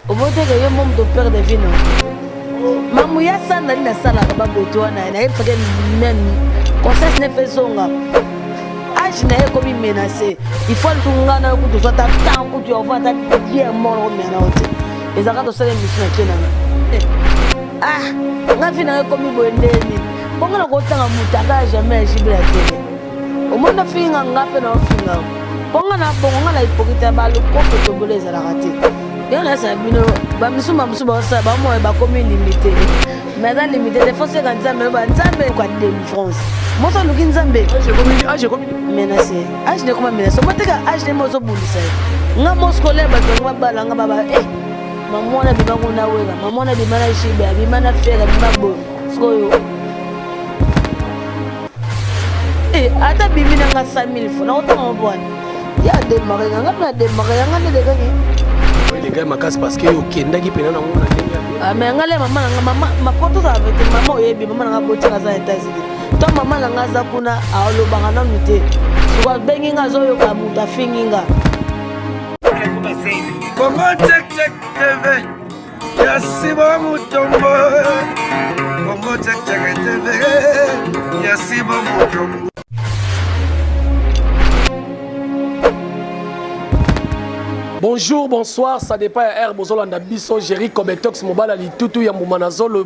Au bout de que mon de père de vino. Maman ya ça dans la salle à baboto na na fait même conseil ne fait songa. Age na comme menacé. Il faut que ngana ku to sota tant ku tu va ta bien mort mais na ote. Les arrêts de ça les mission kena. Ah, nga fina comme boendeni. Bonga na ko tanga mutaka jamais jibla tele. Au monde finga ngape na finga. Bonga na hypocrite ba le ko to boleza la raté. Bien ça bino ba misuma ça ba mo ba comme limité. Mais dans limité des fois c'est quand ça mais ba nzambe quoi de France. Moi ça luki nzambe. J'ai commis menacé. Age de comment menacé. Moi te ka age de mozo bulisa. Nga mo scolaire ba to ba la nga baba maman na bima ngona wega maman na bima na shiba bima na fera bima bo. Skoyo. Ata bimi na nga 5000 francs. Na otanga bwana. Ya démarrer nga na démarrer nga ne de gagner. Les gars m'acassent parce que okenda ki pena na ngona ndenga. Ah mais ngale maman ma poto ça avec maman oyebi maman nga boti nga za États-Unis. To maman nga za kuna alobanga na mute. Soka bengi nga zo yo ka muta finginga. Congo check TV. Yasiba mutombo. Congo check TV. Yasiba mutombo. Bonjour, bonsoir, ça dépend R Bozolanda Biso, Jerry Kobetox, Mobala Litutu, Yamoumanazolo,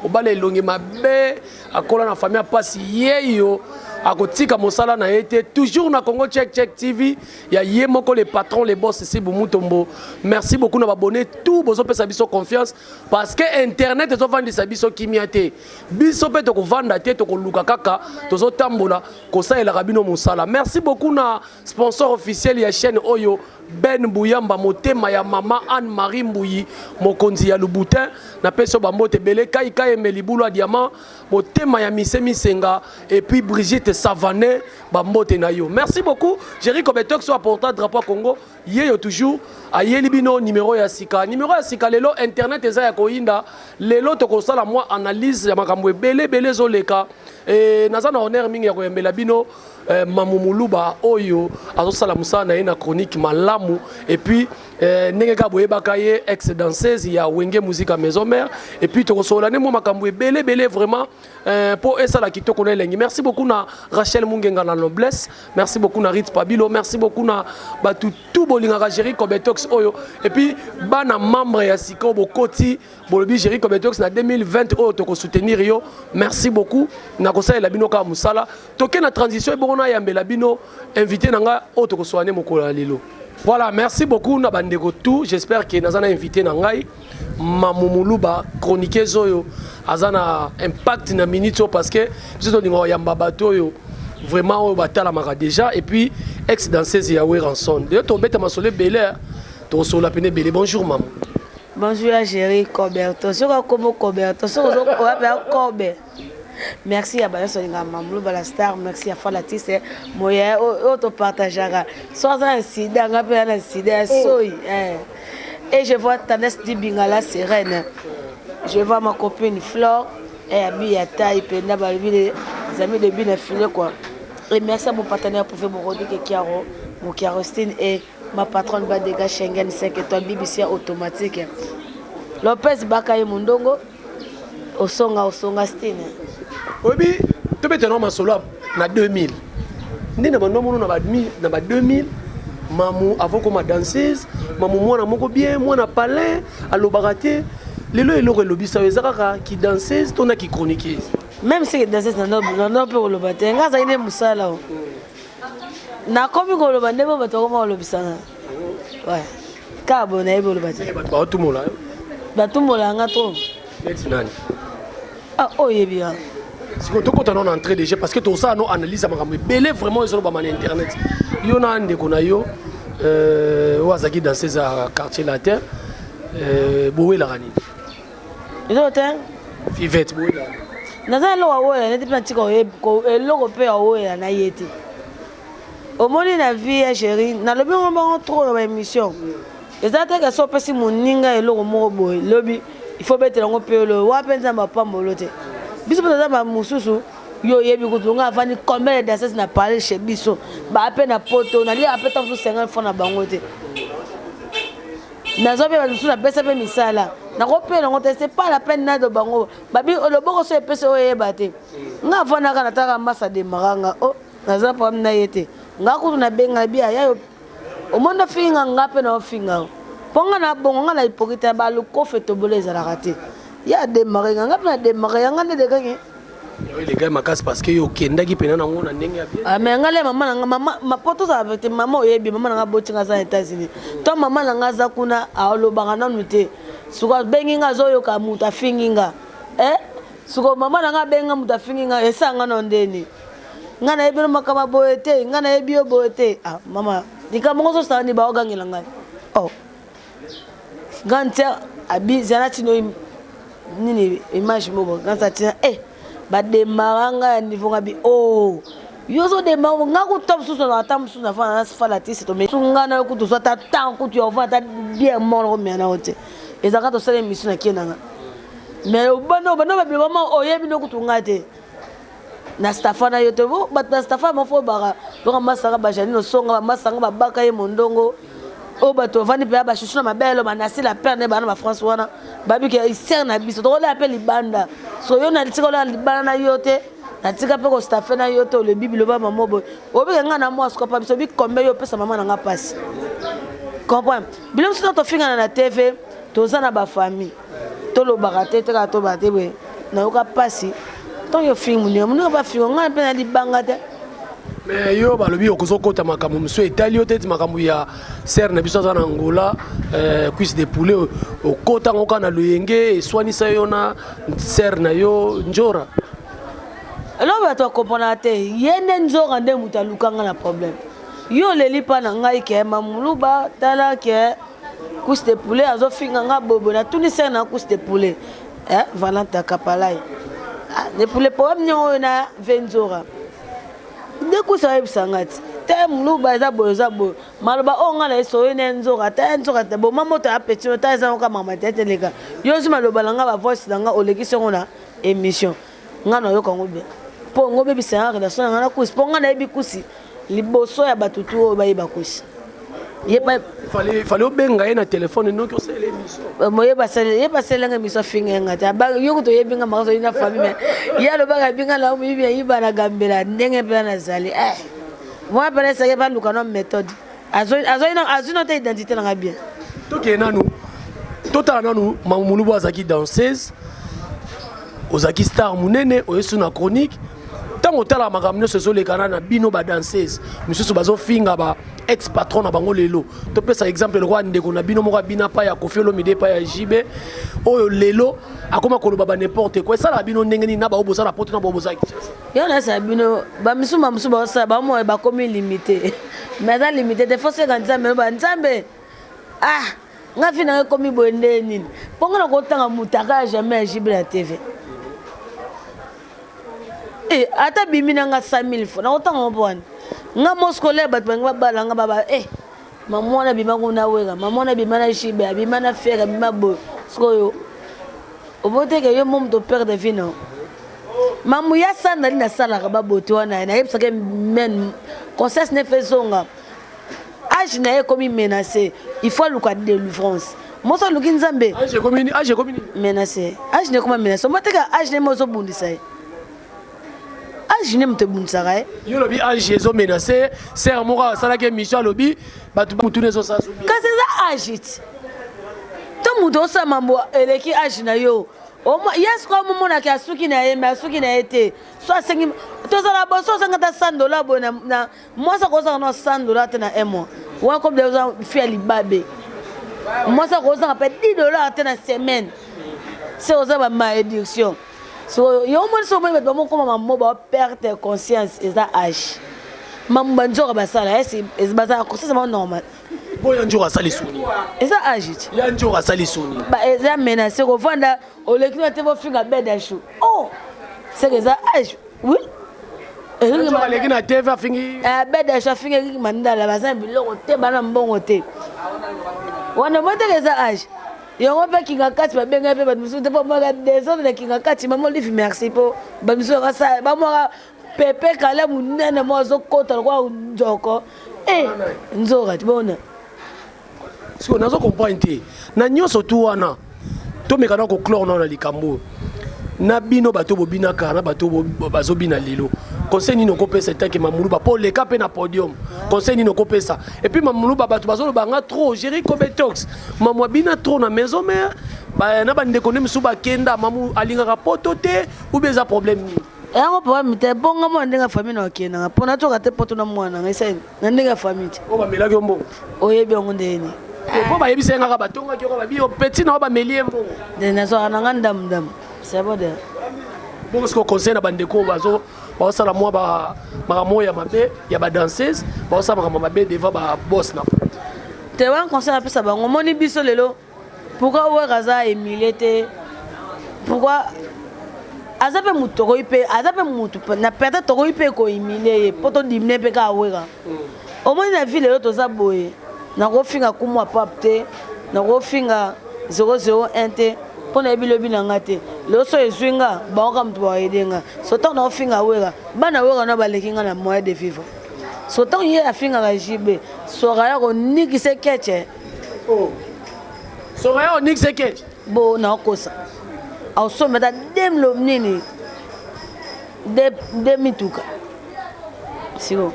Mobala Longi Mabe, Akola na famille Pasi Yeyo, Akotika Mosala na été, toujours na Congo Check TV, ya Yemoko les patrons, les boss ici, Boumoutombo. Merci beaucoup d'abonner tout, Bozo pe Sabiso confiance, parce que Internet est offert de Sabiso Kimiate. Biso pe toko vanda te, toko luka kaka, tozo tambola, kosa el rabino Mosala. Merci beaucoup na sponsor officiel ya chaîne Oyo. Ben Bouyamba motema ya mama Anne-Marie Mbouyi mokonzi ya Lubutin na peso bambote belé kai kai melibulu a diamant motema ya Misemi Senga et puis Brigitte Savané bambote na yo. Merci beaucoup. Jerry Kobetox soit porteur drapeau Congo yeyo toujours aye libino numéro ya sika lelo internet eza ya koinda lelo tokosala moi analyse ya makambo belé zoleka et nazana honneur mingi ya koyembela bino Mamumuluba Oyo azosala musala na ina chronique malamu et puis nengeka boyebaka ye ex danseuse ya Wenge musique à maison mère et puis tokosola ne mo makambo belé vraiment pour esa la kitoko na elengi. Merci beaucoup na Rachel Mungenga na noblesse, merci beaucoup na Rit Pabilo, merci beaucoup na batu tout bolinga Jerry Kobetox Oyo et puis bana membre ya Siko Bokoti bolobi Jerry Kobetox na 2020 Oyo toko soutenir yo. Merci beaucoup na kosala la bino ka musala toke na transition bon yambela bino invité nanga auto ko soane mokola lelo. Voilà, merci beaucoup na bandeko tout. J'espère que nazana invité nangai Mamumuluba chroniquer zoyo azana impact na minute parce que biso to ningo yamba bato yo vraiment o batala maka déjà et puis ex danseuse ya Ranson. De to beta masole belé to so la pene belé. Bonjour maman. Bonjour à Jerry Koberto. Soko comme Koberto, soko ko appelle Kobe. Merci à Bayosolinga Mamlou la star, merci à Falatiste, moyen auto partagera. Soit un incident, un peu un incident, et je vois Tanès Dibingala Sérène. Je vois ma copine Flore, et Abi Yataï, Penda Balbi, les amis de Bine Filé quoi. Et merci à mon partenaire pour faire mon Rodrigue Kiaro, mon Kiarostine et ma patronne Badega Schengen 5 étoiles BBC automatique. Lopez Bakaye Mundongo, Osonga Stine. Oui, tu peux te nommer solo na 2000. Ni na bandomo na ba 2000. Mamu avant comme danseuse, mamu mwana moko bien, mwana palais, alobaraté. Lelo eloko lobisa ezaka ki danseuse, tona ki chroniqueuse. Même si danseuse na pe lobate, ngaza ine musala. Na komi ko lobande bo bato ko lobisana. Ouais. Ka bona ebo lobate. Ba tout mola. Ba tout mola nga to. Metinani. Ah oye bien. Si tu as en entrée déjà parce que tout ça nous analyse belé vraiment sur le internet. Yo na ndeko na yo wazaki dans ces quartiers latin bowe la rani. Izote Vivette bowe la. Naza lo wa na depuis tika ko eloko pe wa na yete. Au moni na vie ya Jerry na lobi on trop dans émission. Ezata ka so pesi moninga eloko moko boye lobi il faut mettre ngo pe lo wa penza mapambo te. Biso peut être mususu yo yebi kutunga afani combien de danseuses na parler chez biso ba pe na poto na li apeta fu 50 francs na bango te nazobe balusu na pesa pe misala nakopela ngo te c'est pas la peine na do bango babi le boko so pesa oyeba te nga vona kana taka masa de maranga oh naza pa mna yete nga kutu na benga bia ya omonda finga ngape na finga ponga na bongo nga na hypocrite ba lu ko feto boleza la raté ya de maranga ngape na de maranga ne de gagné les gars makas parce que yo kenda ki pena na ngona ndenge ya bien ah mais ngale mama ma poto ça avec maman oyebi maman nga botinga za États-Unis to maman nga za kuna alobanga nanu te suka bengi nga zoyo ka muta finginga suko mama nga benga muta finginga esanga no ndeni nga na ebino makama boete nga na ebio boete ah mama dikamongo so sa ni ba ogangela nga oh gantia abi zana tino nini image mobo gantia tina ba demaranga niveau ngabi oh yozo demaranga ngako top susu na tam susu na fana fala tisi to me ngana ko to sota tant ko tu va ta bien mort mais na hote ezaka to sele mission na kenanga mais bano ba maman oyebi no kutungate na stafana yote bo ba stafana mo fo bara to masanga ba jani no songa ba masanga ba baka ye mondongo o ba to vani pe ba chuchu na mabelo ba nasi la perne ba na France wana babi ke iser na biso to la appelle libanda so yo na tika la libanda na yote na tika pe ko stafana yote le bibilo ba mamo bo obi nga na mo asko pa biso bi kombe yo pesa mama na nga passe comprends bilom so to finga na TV to zana ba famille to lo barate te ka to bate we na yo ka passe to yo film ni mo na ba film nga pe na libanga te mais yo balobi okozokota makambo monsieur Italie tete makambo ya serre na biso za na Angola cuisse de poulet okota ngoka na loyenge eswanisa yo na serre na yo njora alors ba to comprendre te yene nzora nde muta lukanga na problème yo leli pa na ngai ke mamuluba tala ke cuisse de poulet azo finga nga bobo na tuni serre na cuisse de poulet Valenta Kapalai de poulet problème nyo na venzora de ko sa ebisangati te muluba ezabo maloba onga na esoye nzoka te bo mamoto apetino ta eza ka mama tete leka yo zima loba langa ba voice langa olekisi ngona émission nga na yo kango be po ngobe bisanga relation nga na kusi po nga na ebi kusi liboso ya batutu ba yeba kusi fallait obenga ye na téléphone no ko sele émission moye basele nga émission finga ngata ba yo ko to yebinga makaso ina famille ya lo ba binga la mu yi ba na gambela ndenge pe na zali moi pele sa ba luka no méthode azo te identité na bien to ke nanu tota nanu mamulubu azaki danseuse ozaki star munene oyesu na chronique tango tala makamno seso le kana na bino ba danseuse monsieur bazo finga ba ex patron na bango lelo to pesa exemple le roi ndeko na bino moko bina pa ya Koffi Olomide pa ya JB oyo lelo akoma koloba ba n'importe quoi ça la bino ndenge ni na ba oboza la porte na ba oboza yo na sa bino ba misuma ba sa ba mo ba komi limité mais dans limité des fois c'est quand ça mais ba nzambe nga fina komi bonde nini ponga na ko tanga mutaka jamais JB la TV ata bimina nga 5000 fois na otanga mbona nga moskole bat banga balanga baba mamona bimango na wega mamona bimana shibe bimana fera bimabo skoyo obote ke yo mom to perdre vie non mamu ya sana na sala ka baboto wana na yebsa ke men conscience ne faisonga age na ye comme menacé il faut luka de délivrance moso luki nzambe age comme menacé age ne comme menacé moteka age ne mozo bundisa je n'aime te bunsaga yo lobi age ezo menacé ser moko sala ke mission lobi batu mutune zo sa subi kasi za agit to muto sa mambo eleki age na yo yes ko mo mona ka suki na ye ma suki na ete so asengi to za la boso $100 bona na moi ça ko za no $100 te na emo wa comme des gens fait libabe moi ça ko za pe $10 te na semaine c'est aux ba malédiction. So yo mo so mo ba mo koma mammo ba perte conscience is that age mambo banjora basala es basala ko c'est normal boya njora sali suni is that age ya njora sali suni ba eza menace ko vanda olekino te bo finga beda show c'est que ça age oui njora lekina TV fingi beda show fingi mandala bazan biloko te bana mbongo te wana mo te que ça age yongo pe kinga kati ba benga pe ba misu te po maka descendre de kinga kati maman live merci po ba misu ka sa ba mo pepe kala munene mo zo kota kwa njoko nzora tibona Si on a compris, na nyonso tu wana to mekana ko clore na likambo na bino bato bobina kana bato bazobina lilo conseil ni noko pesa tant que mamulu ba pour les cap na podium conseil ni noko pesa et puis mamulu ba bato bazolo banga trop gérer comme tox mamwa bina trop na maison mère ba na bande ko nemsu ba kenda mamu alinga poto te ou bien ça problème ni yango problème te bonga mo ndenga famille na okena pona to kate poto na mwana ngisa na ndenga famille o ba melaki ombo oyebi yango ndeni po ba yebi senga ba tonga ki ko ba bio petit na ba melie mbo de na so ananga ndam c'est bon de bon ce qu'on conseille na bande ko bazo ba sala moi ba moya mabe ya ba danseuse ba sala mabe devant ba boss na te wan conseil na pesa bango moni biso lelo pourquoi ouais raza emilete pourquoi azape mutoko ipe azape mutu na perte toko ipe ko imile poto dimne pe ka wera au moins na ville to za boye na ko finga kumwa papte na ko finga 001 te pona bilobi na ngate lo so ezwinga ba ka mtu wa edenga so tant na finga wera bana wera na balekinga na moyen de vivre so tant ye afinga ka jibe so ga ko nikise keche oh so ga ko nikise keche bo na kosa au so meta dem lo nini de mituka siko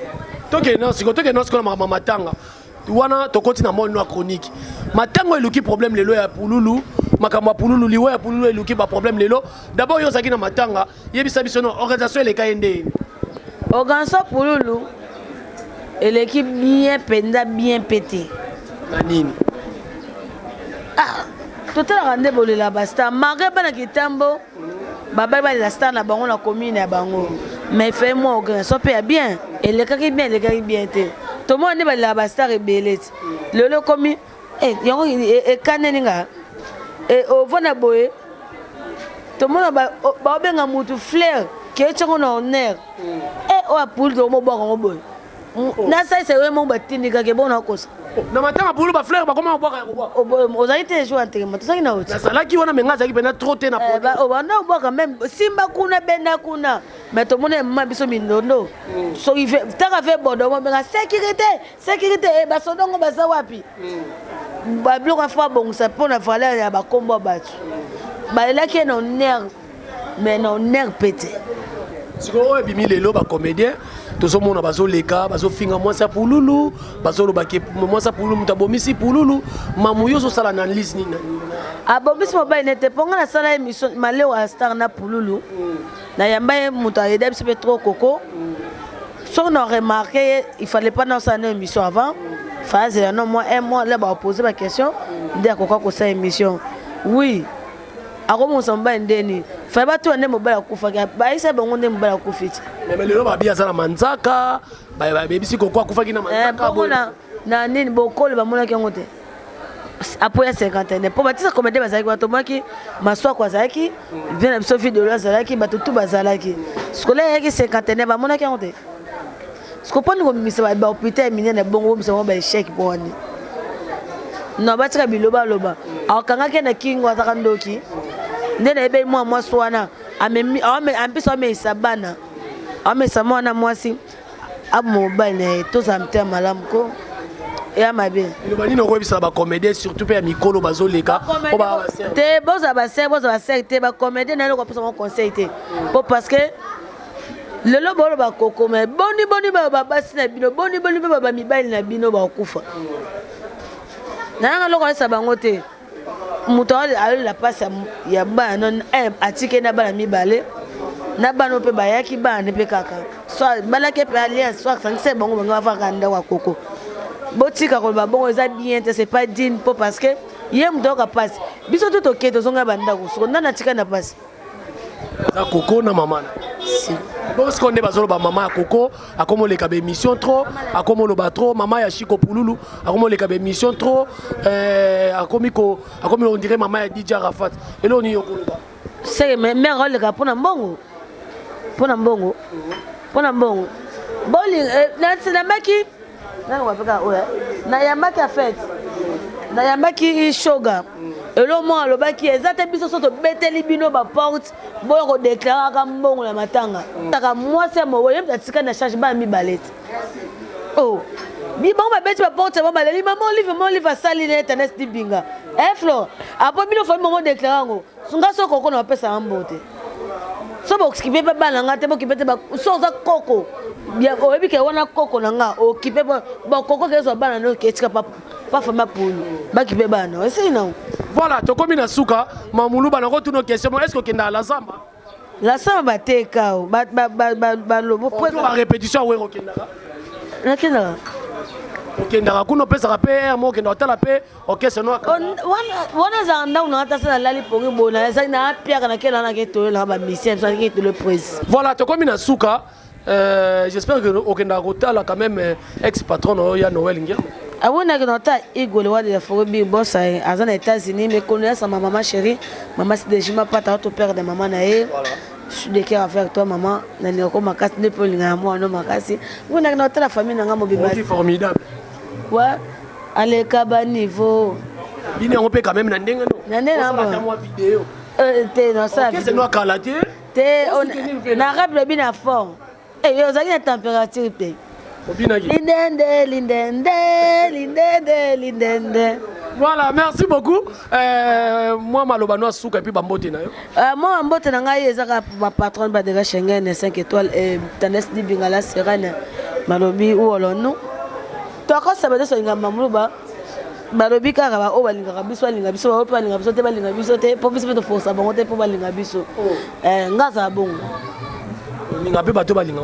toke non siko na matanga wana tokoti na mono chronique matango eluki problème lelo ya pululu makamwa pululu liwa ya pululu eluki ba problème lelo d'abord yo zaki na matanga yebisa biso no organisation ele kaende organisation pululu eleki bien penda bien pété na nini totalaka nde bolela bastar malgré bana kitambo babai balela star na bango na commune ya bango mais fait moi organisation mpe ya bien elekaki bien te tomona nde balela bastar ebele ti lelo komi yango ekaneni nga ovona boye tomona baobenga mutu flair keetiongo na honneur oyo apuli tomobwaka ngo boye nasaisa oyo mo batindikaki bona kosa na matanga pulu ba fleur ba comment boka ya boka ozali te jour antérieurement tozaki na oti nasalaki wana menga azaki pena trop te na obanda oboka même simba kuna benda kuna mais tomona mama biso mindondo soki taka fe bodo mobenga sécurité basodongo baza wapi babiloko afo babongisa mpona valeur ya bakombo ya bato balelaki na honneur mais na honneur pete sikoyo ebimi lelo bacomédien tozomona bazoleka bazofinga mwasi ya pululu bazolobaki mwasi ya pululu moto abomisi pululu mamu yo ozosala na lise nini abomisi mobali nete mponga nasala émission maleo ya star na pululu nayamba ye moto ayeda biso mpe trop koko soki na remarqué il fallait pas nasala na émission avant fazela no moi un mois là baopose baquestion nde akoka kosala émission oui akomonisa mobali ndeni fai bato nde mobali akufaki bayisa bango nde mobali akufi ti mais lelo babi aza na manzaka babebisi koko akufaki na manzaka mpona na nini bokolo bamonaki yango te apoya 51 mpo batisa komede bazalaki bato tomaki maswako azalaki vie na biso vidéo azalaki bato tu bazalaki sikola yaki 51 bamonaki yango te siko mponi komimisa bahôpital minene bongo bomisa bango baéchec mpo wani non batika biloba loba akangaki na kingo azaka ndoki nde nayebeli mwa mwasi wana ampesa ameisa bana ameisa mwana mwasi abomobali na ye tozala mtema malamu ko eya mabe eloba nini okoyebisala bacomédien surtout mpe ya mikolo bazoleka te bozala basere te bacomédien na eloko apesa ngo conseil te mpo parce que lelo boloba koko me boni babasi na bino boni mpe babamibali na bino bakufa nayanga loko alesa bango te moto alola pasi ya bana atike na bana mibale na bana mpe bayaki bana mpe kaka soit balaki mpe alliance soit sangisa bango bango bafaka ndako ya koko botika koloba bongo eza bien te c'est pas digne mpo parce que ye moto ayoka pasi biso to tokei tozonga bandako soko ndana atika na pasi aza koko na mama bosiko nde bazoloba mama ya koko akomoleka baémission trop akomoloba trop mama ya Chiko Pululu akomoleka baémission trop akomi on dirait mama ya DJ Arafat elo ni yokoloba seke mère oleka mpona mbongo boli nayambaki nayambaki afete nayambaki shoga elo mo alobaki eza te biso so tobeteli bino baporte boyo kodeklaraka mbongo na matanga taka mwasi ya mowo yebita tika na charge bana mibale te Bon, ma bête, ma porte, maman, livre, sali, l'éternel, binga. Flo, après, il faut un moment déclarant. Son gars, son coco, on appelle ça en beauté. So, qui peut pas balancer, qui peut pas, so, ça, coco. Bien, au début, on a coco, nanga, au qui peut pas, bon, coco, qui est sur banane, qui est pas fameux pour nous. Bah, qui peut pas, non, c'est non. Voilà, tu comme une souka, Mamoulou, bah, on a une question. Est-ce que tu as la zamba? La zamba, bah, t'es cao, bah, la répétition, oui, ok, d'accord. Ok, ndakuno pesa rapé, mo kenda hotela pe, ok c'est noir. Wana za nda una hata sana lali pongi bona, ça na pia kana kela na keto la ba mission, ça qui le prise. Voilà, tu comme une souka, j'espère que okenda hotela quand même ex-patron ya Noël Ngir. Awona que nota igole wa de fo bi boss azana États-Unis mais connaît sa maman chérie, maman c'est déjà pas ta père de maman na e. Je suis de cœur avec toi maman, na ni ko makasi ne pour linga moi no makasi. Wona que nota la famille nga mo biba. C'est formidable. Ouais, allez kaba niveau. Bine on peut quand même na ndenga no. Na ndenga moi vidéo. T'es dans ça. C'est noir calaté. T'es na rap le bien à fond. Et yo za une température pe. Lindende. Voilà, merci beaucoup. Moi, Malobano Souka et puis Bambote. Moi, Bambote, ma patronne de Schengen 5 étoiles et Tanes di Bingala Serane, Malobi ou Olono. Toi, quand ça va être sur une mamouba, Malobi Karaba, oh, Balingabiso, Lingabiso, Balingabiso, Balingabiso, pour bis de force, Bamonte pour Balingabiso. Ngaza bon. Lingabi Bato Balinga.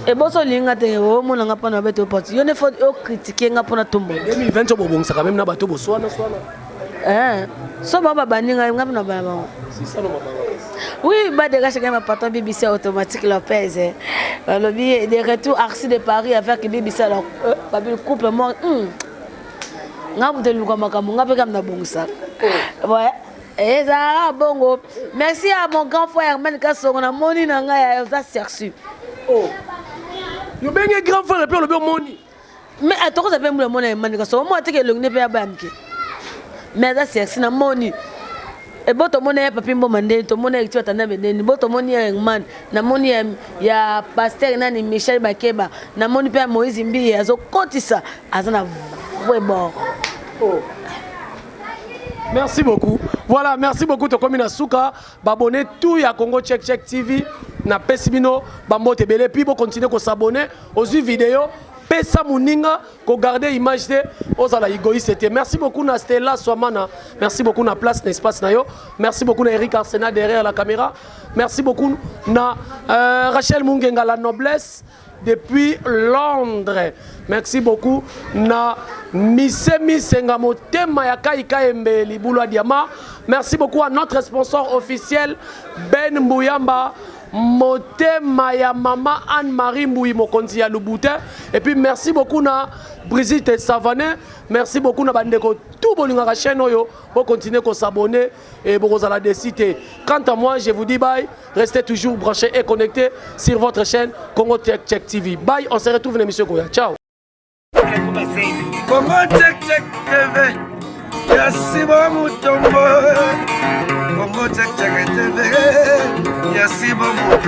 Et bon, so linga te o mo nga pa na beto poti. Yo ne faut critiquer nga pona tombo. 2020 bon ça quand même na bato bo swana. So baba baninga nga na baba. C'est ça le maman. Oui, bah de gâcher ma patron BBC automatique Lopez. Le billet de retour Arcy de Paris avec BBC alors babi couple moi. Nga mu de luka makamu nga pe kam na bongsa. Ouais. Et ça bongo. Merci à mon grand frère Herman Kassongo na moni na nga ya ça sersu. Oh. Yo bengue grand frère et puis le moni. Mais attends, ça peut me le moni Herman Kassongo. Moi te que le ne peut pas amki. Mais ça sersu na moni. Et bon to moni papi mbo mande to moni tu atana bendeni. Bon to moni man na moni ya pasteur nani Michel Bakeba na moni pe Moïse Mbi azo kotisa azana vraiment. Oh. Merci beaucoup. Voilà, merci beaucoup to komina souka, babonner tout ya Congo Check Check TV na Pesibino, Bambote Bele puis bo continuer ko s'abonner aux vidéos, pesa muninga ko garder image de ozala égoïste. Merci beaucoup na Stella Swamana. Merci beaucoup na place na espace na yo. Merci beaucoup na Eric Arsena derrière la caméra. Merci beaucoup na Rachel Mungenga la noblesse depuis Londres. Merci beaucoup na Misemi Sengamotema ya Kaikaembe Libulu Diama. Merci beaucoup à notre sponsor officiel Ben Mbouyamba Motema ya Mama Anne-Marie Mbouy Mokonzi ya Lubute. Et puis merci beaucoup na Brigitte Savané. Merci beaucoup na bandeko tout bolinga chaîne oyo pour continuer à s'abonner et pour la décider. Quant à moi, je vous dis bye. Restez toujours branchés et connectés sur votre chaîne Congo Check Check TV. Bye, on se retrouve dans l'émission Goya. Ciao. Congo Check Check TV. Yasibo Mutombo. Congo Check Check TV. Yasibo Mutombo.